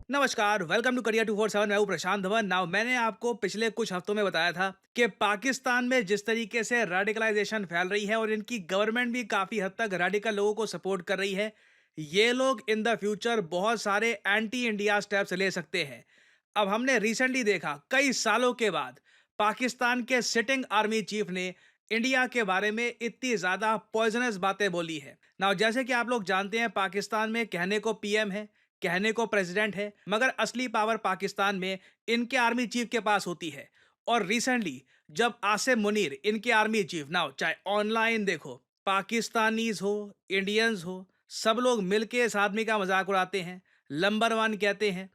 नमस्कार, welcome to career 247। मैं हूं प्रशांत धवन। नाउ मैंने आपको पिछले कुछ हफ्तों में बताया था कि पाकिस्तान में जिस तरीके से रेडिकलाइजेशन फैल रही है और इनकी गवर्नमेंट भी काफी हद तक रेडिकल लोगों को सपोर्ट कर रही है, ये लोग इन द फ्यूचर बहुत सारे एंटी इंडिया स्टेप्स ले सकते हैं। अब हमने रिसेंटली देखा, कई सालों के बाद पाकिस्तान के सिटिंग आर्मी चीफ ने इंडिया के बारे में इतनी ज्यादा पॉइजनस बातें बोली है। नाउ जैसे कि आप लोग जानते हैं, पाकिस्तान में कहने को पीएम है, कहने को प्रेसिडेंट है, मगर असली पावर पाकिस्तान में इनके आर्मी चीफ के पास होती है। और रिसेंटली जब आसिम मुनीर इनके आर्मी चीफ, नाउ चाहे ऑनलाइन देखो, पाकिस्तानीज हो, इंडियंस हो, सब लोग मिलके इस आदमी का मजाक उड़ाते हैं, नंबर वन कहते हैं,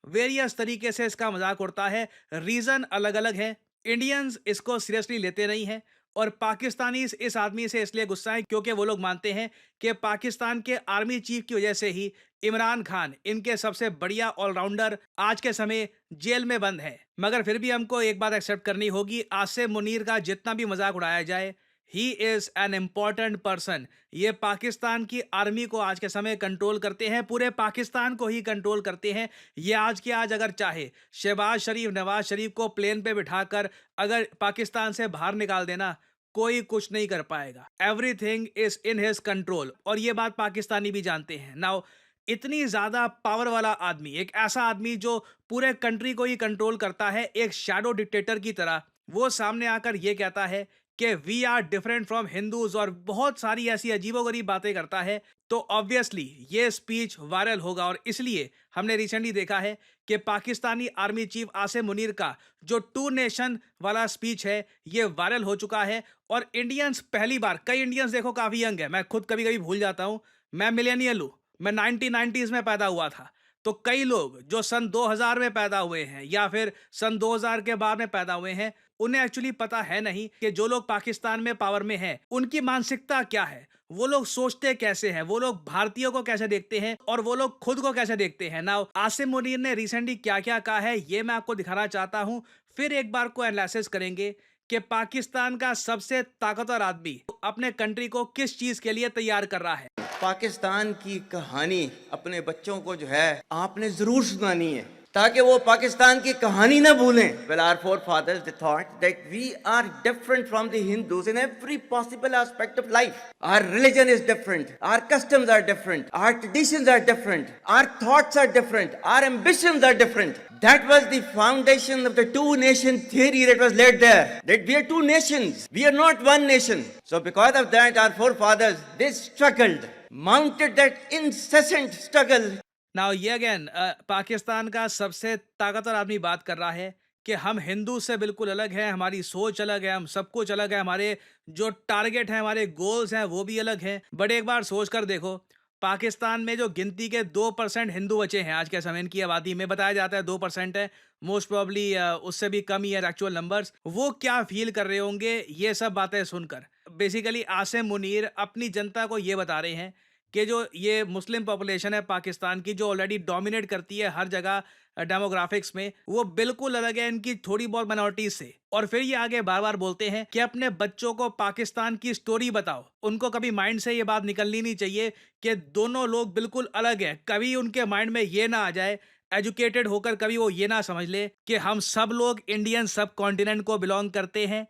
वेरियस तरीके से इसका मजाक उड़ता है। रीजन अलग अलग है। इंडियंस इसको सीरियसली लेते नहीं है और पाकिस्तानी इस आदमी से इसलिए गुस्सा है क्योंकि वो लोग मानते हैं कि पाकिस्तान के आर्मी चीफ की वजह से ही इमरान खान, इनके सबसे बढ़िया ऑलराउंडर, आज के समय जेल में बंद है। मगर फिर भी हमको एक बात एक्सेप्ट करनी होगी, आसिम मुनीर का जितना भी मजाक उड़ाया जाए, he is an important person. ये पाकिस्तान की आर्मी को आज के समय कंट्रोल करते हैं, पूरे पाकिस्तान को ही कंट्रोल करते हैं। ये आज के आज अगर चाहे शहबाज शरीफ, नवाज शरीफ को प्लेन पे बिठाकर अगर पाकिस्तान से बाहर निकाल देना, कोई कुछ नहीं कर पाएगा। Everything is in his control और ये बात पाकिस्तानी भी जानते हैं। नाउ इतनी ज्यादा पावर वाला आदमी, एक ऐसा आदमी जो पूरे कंट्री को ही कंट्रोल करता है, एक शैडो डिक्टेटर की तरह, वो सामने आकर ये कहता है कि we are different from Hindus और बहुत सारी ऐसी अजीबोगरीब बातें करता है, तो ऑब्वियसली ये स्पीच वायरल होगा। और इसलिए हमने रिसेंटली देखा है कि पाकिस्तानी आर्मी चीफ आसिम मुनीर का जो टू नेशन वाला स्पीच है, ये वायरल हो चुका है। और इंडियंस पहली बार, कई इंडियंस देखो काफी यंग है, मैं खुद कभी कभी भूल जाता हूं, मैं मिलेनियल हूं, मैं 1990s में पैदा हुआ था। तो कई लोग जो सन 2000 में पैदा हुए हैं या फिर सन 2000 के बाद में पैदा हुए हैं, उन्हें एक्चुअली पता है नहीं कि जो लोग पाकिस्तान में पावर में हैं, उनकी मानसिकता क्या है, वो लोग सोचते कैसे हैं, वो लोग भारतीयों को कैसे देखते हैं और वो लोग खुद को कैसे देखते हैं। नाउ आसिम मुनीर ने रिसेंटली क्या क्या कहा है, ये मैं आपको दिखाना चाहता हूं। फिर एक बार को एनालिसिस करेंगे कि पाकिस्तान का सबसे ताकतवर आदमी अपने कंट्री को किस चीज के लिए तैयार कर रहा है। पाकिस्तान की कहानी अपने बच्चों को जो है आपने जरूर सुनानी है ताकि वो पाकिस्तान की कहानी ना भूलें। Well, our forefathers they thought that we are different from the Hindus in every possible aspect of life. Our religion is different, our customs are different, our traditions are different, our thoughts are different, our ambitions are different. That was the foundation of the two nation theory that was laid there. That we are two nations, we are not one nation. So because of that, our forefathers, they struggled, mounted that incessant struggle. Now ये again Pakistan का सबसे ताकतवर आदमी बात कर रहा है कि हम हिंदू से बिल्कुल अलग हैं, हमारी सोच अलग है, हम सब कुछ अलग है, हमारे जो टारगेट हैं, हमारे गोल्स हैं, वो भी अलग हैं। बट एक बार सोच कर देखो, पाकिस्तान में जो गिनती के 2% हिंदू बचे हैं आज के समय, इनकी आबादी में बताया जाता है 2% है, मोस्ट प्रोबेबली उससे भी कम ही है एक्चुअल नंबर्स। वो क्या फील कर रहे होंगे ये सब बातें सुनकर। बेसिकली आसिम मुनीर अपनी जनता को ये बता रहे हैं कि जो ये मुस्लिम पॉपुलेशन है पाकिस्तान की, जो ऑलरेडी डोमिनेट करती है हर जगह डेमोग्राफिक्स में, वो बिल्कुल अलग है इनकी थोड़ी बहुत माइनॉरिटीज से। और फिर ये आगे बार बार बोलते हैं कि अपने बच्चों को पाकिस्तान की स्टोरी बताओ। उनको कभी माइंड से ये बात निकलनी नहीं चाहिए कि दोनों लोग बिल्कुल अलग हैं। कभी उनके माइंड में ये ना आ जाए, एजुकेटेड होकर कभी वो ये ना समझ ले कि हम सब लोग इंडियन सब कॉन्टिनेंट को बिलोंग करते हैं,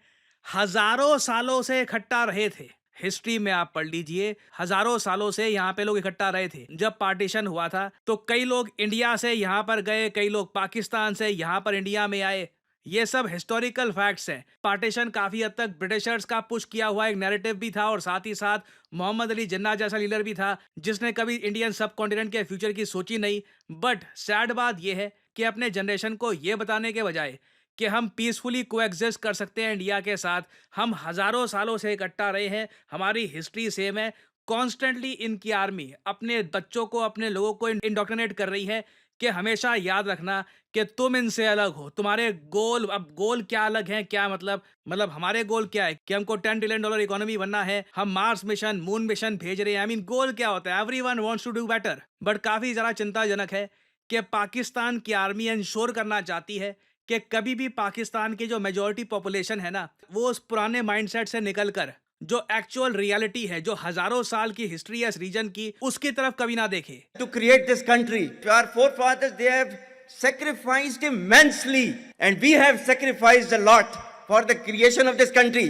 हजारों सालों से इकट्ठा रहे थे। हिस्ट्री में आप पढ़ लीजिए, हजारों सालों से यहाँ पे लोग इकट्ठा रहे थे। जब पार्टीशन हुआ था तो कई लोग इंडिया से यहाँ पर गए, कई लोग पाकिस्तान से यहाँ पर इंडिया में आए। ये सब हिस्टोरिकल फैक्ट्स हैं। पार्टीशन काफी हद तक ब्रिटिशर्स का पुश किया हुआ एक नैरेटिव भी था और साथ ही साथ मोहम्मद अली जिन्ना जैसा लीडर भी था जिसने कभी इंडियन सब कॉन्टिनेंट के फ्यूचर की सोची नहीं। बट सैड बात यह है कि अपने जनरेशन को यह बताने के बजाय कि हम पीसफुली कोएग्जिस्ट कर सकते हैं इंडिया के साथ, हम हजारों सालों से इकट्ठा रहे हैं, हमारी हिस्ट्री सेम है, कॉन्स्टेंटली इनकी आर्मी अपने बच्चों को, अपने लोगों को इंडोक्ट्रिनेट कर रही है कि हमेशा याद रखना कि तुम इनसे अलग हो। तुम्हारे गोल, अब गोल क्या अलग हैं, क्या मतलब हमारे गोल क्या है कि हमको $10 ट्रिलियन इकोनॉमी बनना है, हम मार्स मिशन, मून मिशन भेज रहे हैं। आई मीन गोल क्या होता है, everyone wants to do better. But काफी जरा चिंताजनक है कि पाकिस्तान की आर्मी इंश्योर करना चाहती है कि कभी भी पाकिस्तान की जो मेजॉरिटी पॉपुलेशन है ना, वो उस पुराने माइंडसेट से निकलकर जो एक्चुअल रियलिटी है, जो हजारों साल की हिस्ट्री है इस रीजन की, उसकी तरफ कभी ना देखे। To create this country. Our forefathers, they have sacrificed immensely, and we have sacrificed a lot for the creation of this country,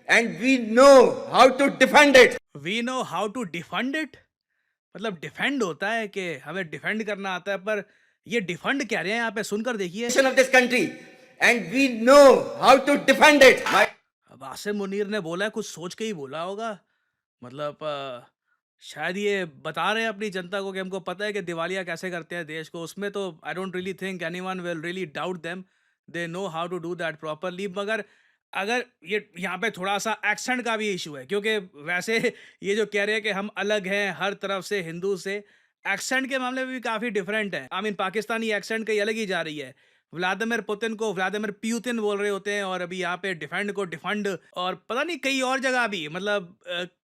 and we know how to defend it. We know how to defend it. मतलब defend होता है कि हमें defend करना आता है, पर ये डिफंड कह रहे हैं यहाँ पे, सुनकर देखिए। Creation of this country, and we know how to defend it. अब आसिम मुनीर ने बोला है, कुछ सोच के ही बोला होगा। मतलब शायद ये बता रहे हैं अपनी जनता को कि हमको पता है कि दिवालिया कैसे करते हैं देश को। उसमें तो I don't really think anyone will really doubt them. They know how to do that properly. मगर अगर ये यहाँ पे थोड़ा सा एक्सेंट का भी इशू है, क्योंकि वैसे ये जो कह रहे हैं कि हम अलग हैं हर तरफ से हिंदू से, एक्सेंट के मामले में भी काफ़ी डिफरेंट है। आई मीन पाकिस्तानी एक्सेंट कहीं अलग ही जा रही है। व्लादिमीर पुतिन को व्लादिमीर प्यूतिन बोल रहे होते हैं, और अभी यहाँ पे डिफेंड को डिफंड, और पता नहीं कई और जगह भी मतलब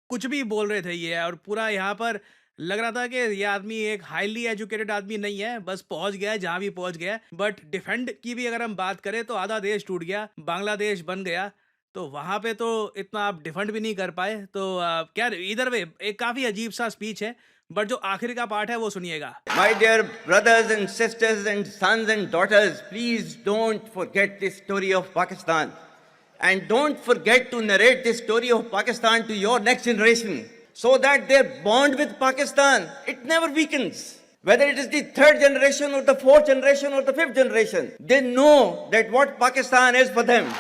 कुछ भी बोल रहे थे ये। और पूरा यहाँ पर लग रहा था कि ये आदमी एक हाईली एजुकेटेड आदमी नहीं है, बस पहुंच गया है जहां भी पहुंच गया है। बट डिफेंड की भी अगर हम बात करें तो आधा देश टूट गया, बांग्लादेश बन गया, तो वहां पे तो इतना आप डिफेंड भी नहीं कर पाए। तो क्या इधर वे एक काफी अजीब सा स्पीच है, बट जो आखिर का पार्ट है वो सुनिएगा। My dear brothers and sisters and sons and daughters, please don't forget the story of Pakistan. And don't forget to narrate the story of Pakistan to your next generation so that their bond with Pakistan, it never weakens. Whether it is the third generation or the fourth generation or the fifth generation, they know that what Pakistan is for them.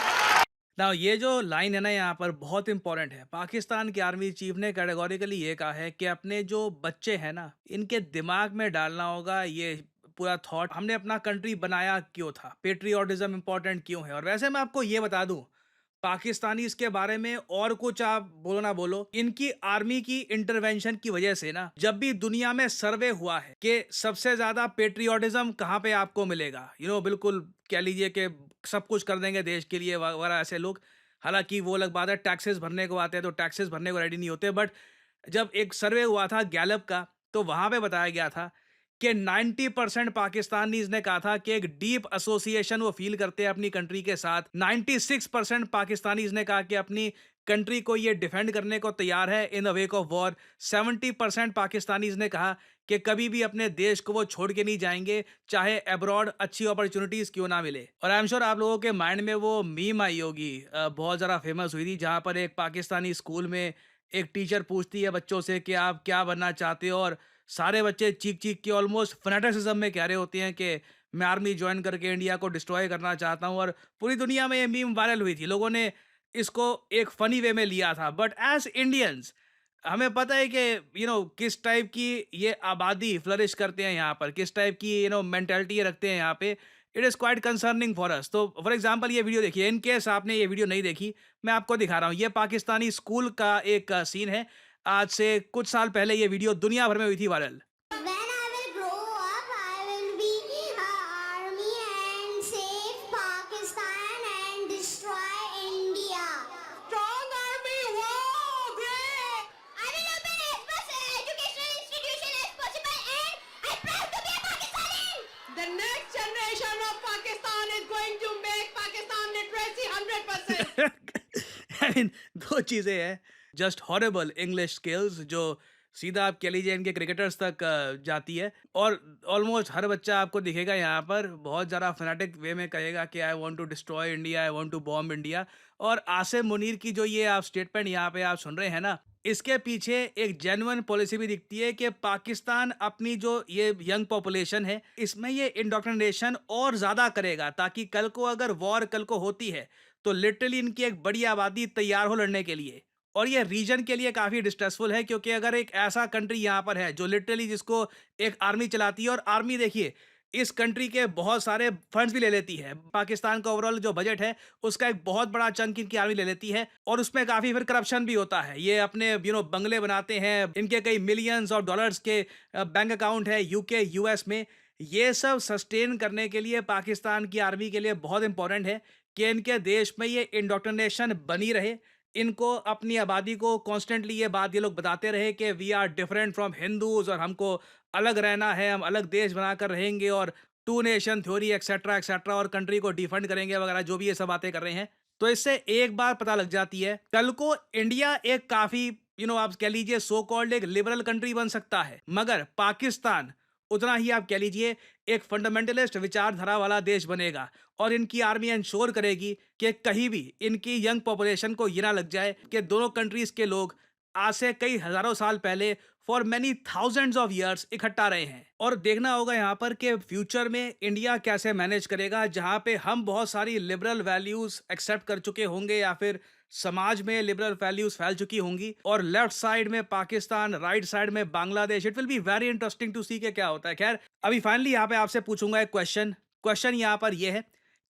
ना ये जो line है ना यहाँ पर बहुत important है। पाकिस्तान के आर्मी चीफ ने कैटेगोरिकली ये कहा है कि अपने जो बच्चे हैं ना, इनके दिमाग में डालना होगा ये पूरा थॉट, हमने अपना कंट्री बनाया क्यों था, पेट्रियोटिज्म इंपॉर्टेंट क्यों है। और वैसे मैं आपको ये बता दूं, पाकिस्तानी इसके बारे में और कुछ आप बोलो ना बोलो, इनकी आर्मी की इंटरवेंशन की वजह से ना, जब भी दुनिया में सर्वे हुआ है कि सबसे ज्यादा पेट्रियोटिज्म कहाँ पे आपको मिलेगा, बिल्कुल कह लीजिए कि सब कुछ कर देंगे देश के लिए वगैरह ऐसे लोग। हालांकि वो अलग बात है, टैक्सेस भरने को आते हैं तो टैक्सेस भरने को रेडी नहीं होते। बट जब एक सर्वे हुआ था गैलप का, तो वहां पे बताया गया था कि 90% पाकिस्तानीज ने कहा था कि एक डीप एसोसिएशन वो फील करते हैं अपनी कंट्री के साथ। 96% पाकिस्तानीज ने कहा कि अपनी कंट्री को ये डिफेंड करने को तैयार है in the wake of war. 70% Pakistanis ने कहा कि कभी भी अपने देश को वो छोड़ के नहीं जाएंगे, चाहे अब्रॉड अच्छी अपॉर्चुनिटीज क्यों ना मिले। और आई एम श्योर आप लोगों के माइंड में वो मीम आई होगी, बहुत ज़्यादा फेमस हुई थी, जहाँ पर एक पाकिस्तानी स्कूल में एक टीचर पूछती है बच्चों से कि आप क्या बनना चाहते हो, और सारे बच्चे चीख चीख के ऑलमोस्ट फनेटिसिज्म में कह रहे होते हैं कि मैं आर्मी ज्वाइन करके इंडिया को डिस्ट्रॉय करना चाहता हूं। और पूरी दुनिया में ये मीम वायरल हुई थी, लोगों ने इसको एक फनी वे में लिया था। बट एज इंडियंस हमें पता है कि किस टाइप की ये आबादी फ्लरिश करते हैं यहाँ पर, किस टाइप की मेंटेलिटी ये रखते हैं यहाँ पे। It is quite concerning for us. तो फॉर एग्जांपल ये वीडियो देखिए, इन केस आपने ये वीडियो नहीं देखी, मैं आपको दिखा रहा हूँ। ये पाकिस्तानी स्कूल का एक सीन है। आज से कुछ साल पहले ये वीडियो दुनिया भर में हुई थी viral. When I will grow up, I will be army and save Pakistan and destroy India. Strong army, wow, great! I will open as much educational institution as possible, and I'm proud to be a Pakistani. The next generation of Pakistan is going to make Pakistan literacy 100%. I mean दो चीज़ें हैं, just horrible English skills जो सीधा आप कह लीजिए इनके cricketers तक जाती है। और ऑलमोस्ट हर बच्चा आपको दिखेगा यहाँ पर बहुत ज़्यादा फनाटिक वे में कहेगा कि I want to destroy India, I want to bomb India. और आसिम मुनीर की जो ये आप स्टेटमेंट यहाँ पे आप सुन रहे हैं ना, इसके पीछे एक जेन्युइन पॉलिसी भी दिखती है कि पाकिस्तान अपनी जो ये यंग पॉपुलेशन है, इसमें ये इंडोक्ट्रिनेशन और ज़्यादा करेगा, ताकि कल को अगर वॉर कल को होती है तो लिटरली इनकी एक बड़ी आबादी तैयार हो लड़ने के लिए। और ये रीजन के लिए काफ़ी डिस्ट्रेसफुल है, क्योंकि अगर एक ऐसा कंट्री यहाँ पर है जो लिटरली जिसको एक आर्मी चलाती है, और आर्मी देखिए इस कंट्री के बहुत सारे फंड्स भी ले लेती है, पाकिस्तान का ओवरऑल जो बजट है उसका एक बहुत बड़ा चंक इनकी आर्मी ले लेती है, और उसमें काफ़ी फिर करप्शन भी होता है। ये अपने बंगले बनाते हैं, इनके कई मिलियंस ऑफ डॉलर्स के बैंक अकाउंट है यूके यूएस में। ये सब सस्टेन करने के लिए पाकिस्तान की आर्मी के लिए बहुत इंपॉर्टेंट है कि इनके देश में ये इंडोक्ट्रिनेशन बनी रहे, इनको अपनी आबादी को कॉन्स्टेंटली ये बात ये लोग बताते रहे कि we are different from Hindus, और हमको अलग रहना है, हम अलग देश बनाकर रहेंगे, और two nation theory etcetera etcetera, और कंट्री को डिफेंड करेंगे वगैरह, जो भी ये सब बातें कर रहे हैं। तो इससे एक बात पता लग जाती है, कल को इंडिया एक काफी आप कह लीजिए सो कॉल्ड एक लिबरल कंट्री बन सकता है, मगर पाकिस्तान उतना ही आप कह लीजिए एक फंडामेंटलिस्ट विचारधारा वाला देश बनेगा। और इनकी आर्मी इंश्योर करेगी कि कहीं भी इनकी यंग पॉपुलेशन को ये ना लग जाए कि दोनों कंट्रीज के लोग आज से कई हजारों साल पहले for many thousands of years इकट्ठा रहे हैं। और देखना होगा यहाँ पर कि फ्यूचर में इंडिया कैसे मैनेज करेगा, जहाँ पे हम बहुत सारी लिबरल वैल्यूज एक्सेप्ट कर चुके होंगे या फिर समाज में लिबरल वैल्यूज फैल चुकी होंगी, और लेफ्ट साइड में पाकिस्तान, राइट साइड में Bangladesh. It will be very interesting to see के क्या होता है। खैर, अभी फाइनली यहाँ पे आपसे पूछूंगा एक क्वेश्चन यहाँ पर यह है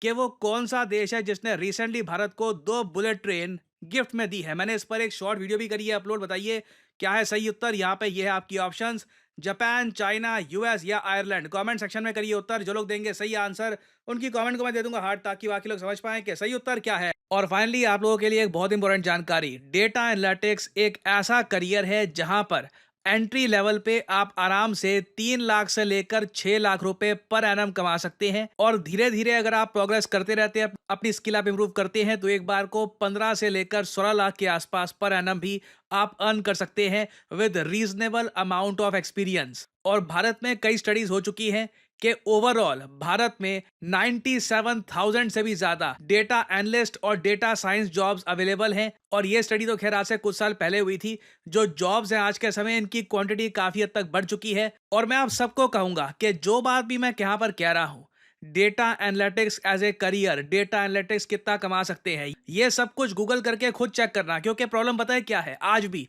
कि वो कौन सा देश है जिसने रिसेंटली भारत को 2 बुलेट ट्रेन गिफ्ट में दी है। मैंने इस पर एक शॉर्ट वीडियो भी करी है अपलोड। बताइए क्या है सही उत्तर। यहाँ पे ये है आपकी ऑप्शंस, जापान, चाइना, यूएस या आयरलैंड। कमेंट सेक्शन में करिए उत्तर। जो लोग देंगे सही आंसर उनकी कमेंट को मैं दे दूंगा हार्ट, ताकि बाकी लोग समझ पाएं कि सही उत्तर क्या है। और फाइनली आप लोगों के लिए एक बहुत इंपॉर्टेंट जानकारी, डेटा एनालिटिक्स एक ऐसा करियर है जहां पर एंट्री लेवल पे आप आराम से 3 लाख से लेकर 6 लाख रुपए पर एनम कमा सकते हैं। और धीरे धीरे अगर आप प्रोग्रेस करते रहते हैं, अपनी स्किल आप इंप्रूव करते हैं, तो एक बार को 15 से लेकर 16 लाख के आसपास पर एनम भी आप अर्न कर सकते हैं with reasonable amount of experience. और भारत में कई स्टडीज हो चुकी हैं कि ओवरऑल भारत में 97,000 से भी ज्यादा डेटा एनालिस्ट और डेटा साइंस जॉब्स अवेलेबल हैं। और ये स्टडी तो खैर आज से कुछ साल पहले हुई थी। जो जॉब्स हैं आज के समय, इनकी क्वांटिटी काफी हद तक बढ़ चुकी है। और मैं आप सबको कहूंगा कि जो बात भी मैं यहाँ पर कह रहा हूं, data analytics as a career, data analytics कितना कमा सकते हैं, ये सब कुछ गूगल करके खुद चेक करना। क्योंकि प्रॉब्लम पता है क्या है, आज भी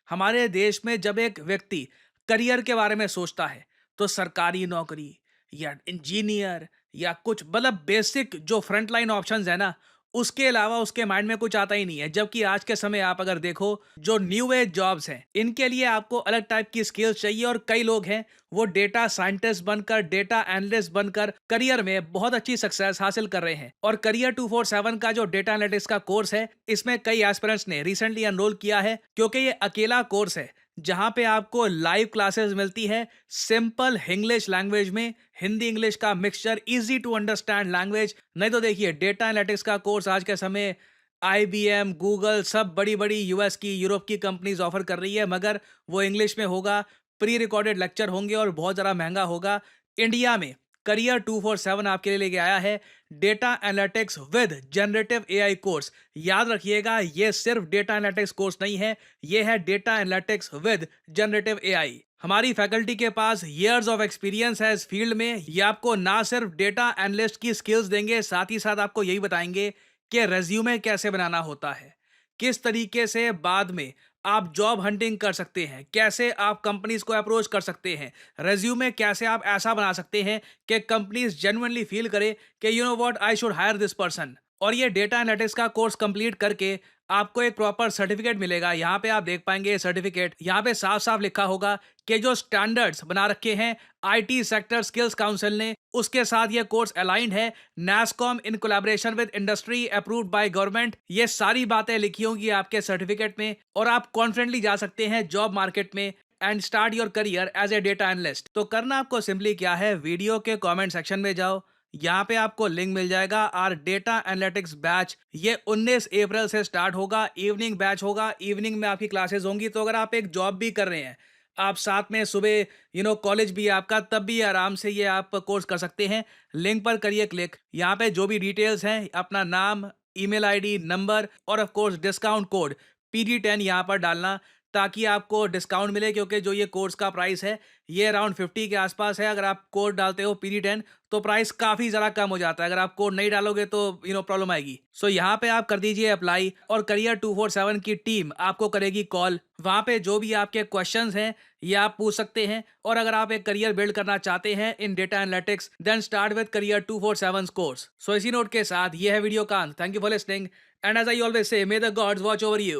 हमारे देश में जब एक व्यक्ति करियर के बारे में सोचता है तो सरकारी नौकरी या इंजीनियर या कुछ मतलब बेसिक जो फ्रंट लाइन ऑप्शंस है ना, उसके अलावा उसके माइंड में कुछ आता ही नहीं है। जबकि आज के समय आप अगर देखो, जो न्यू एज जॉब्स हैं, इनके लिए आपको अलग टाइप की स्किल्स चाहिए। और कई लोग हैं वो डेटा साइंटिस्ट बनकर, डेटा एनालिस्ट बनकर करियर में बहुत अच्छी सक्सेस हासिल कर रहे हैं। और करियर 247 का जो डेटा एनालिटिक्स का कोर्स है, इसमें कई एस्पिरेंट्स ने रिसेंटली एनरोल किया है, क्योंकि ये अकेला कोर्स है जहां पे आपको लाइव क्लासेस मिलती है सिंपल इंग्लिश लैंग्वेज में, हिंदी इंग्लिश का mixture, easy to understand language. नहीं तो देखिए, डेटा एनालिटिक्स का कोर्स आज के समय IBM, गूगल, सब बड़ी बड़ी यूएस की, यूरोप की कंपनीज ऑफर कर रही है, मगर वो इंग्लिश में होगा, प्री रिकॉर्डेड लेक्चर होंगे और बहुत ज़्यादा महंगा होगा। इंडिया में करियर 247 आपके लिए लेके आया है data analytics with generative AI course. याद रखिएगा, ये सिर्फ डेटा एनालिटिक्स कोर्स नहीं है, ये है data analytics with generative AI। हमारी फैकल्टी के पास ईयर्स ऑफ एक्सपीरियंस है इस फील्ड में। ये आपको ना सिर्फ डेटा एनालिस्ट की स्किल्स देंगे, साथ ही साथ आपको यही बताएंगे कि रेज्यूमे कैसे बनाना होता है, किस तरीके से बाद में आप जॉब हंटिंग कर सकते हैं, कैसे आप कंपनीज को अप्रोच कर सकते हैं, रेज्यूमे कैसे आप ऐसा बना सकते हैं कि कंपनीज जेन्युइनली फील करे कि you know what, I should hire this person. और ये डेटा एनालिटिक्स का कोर्स कंप्लीट करके आपको एक प्रॉपर सर्टिफिकेट मिलेगा। यहाँ पे आप देख पाएंगे सर्टिफिकेट, यहाँ पे साफ साफ लिखा होगा कि जो स्टैंडर्ड्स बना रखे हैं IT सेक्टर स्किल्स काउंसिल ने, उसके साथ ये कोर्स अलाइंड है, NASSCOM in collaboration with industry, approved by government. ये सारी बातें लिखी होंगी आपके सर्टिफिकेट में, और आप कॉन्फिडेंटली जा सकते हैं जॉब मार्केट में and start your career as a data analyst. तो करना आपको सिंपली क्या है, वीडियो के कमेंट सेक्शन में जाओ, यहाँ पे आपको लिंक मिल जाएगा आर डेटा एनालिटिक्स बैच। ये 19 अप्रैल से स्टार्ट होगा, इवनिंग बैच होगा, इवनिंग में आपकी क्लासेस होंगी। तो अगर आप एक जॉब भी कर रहे हैं, आप साथ में सुबह कॉलेज भी आपका, तब भी आराम से ये आप कोर्स कर सकते हैं। लिंक पर करिए क्लिक, यहाँ पे जो भी डिटेल्स हैं, अपना नाम, ईमेल ID, नंबर और of course discount code PD10 यहाँ पर डालना, ताकि आपको डिस्काउंट मिले। क्योंकि जो ये कोर्स का प्राइस है ये अराउंड 50 के आसपास है। अगर आप कोड डालते हो PD10 तो प्राइस काफ़ी ज़्यादा कम हो जाता है। अगर आप कोड नहीं डालोगे तो प्रॉब्लम आएगी। सो यहाँ पे आप कर दीजिए अप्लाई, और करियर 247 की टीम आपको करेगी कॉल। वहाँ पे जो भी आपके क्वेश्चंस हैं ये आप पूछ सकते हैं। और अगर आप एक करियर बिल्ड करना चाहते हैं in data analytics, then start with career 247 course. So इसी नोट के साथ ये है वीडियो का अंत। Thank you for listening, and as I always say, may the gods watch over you.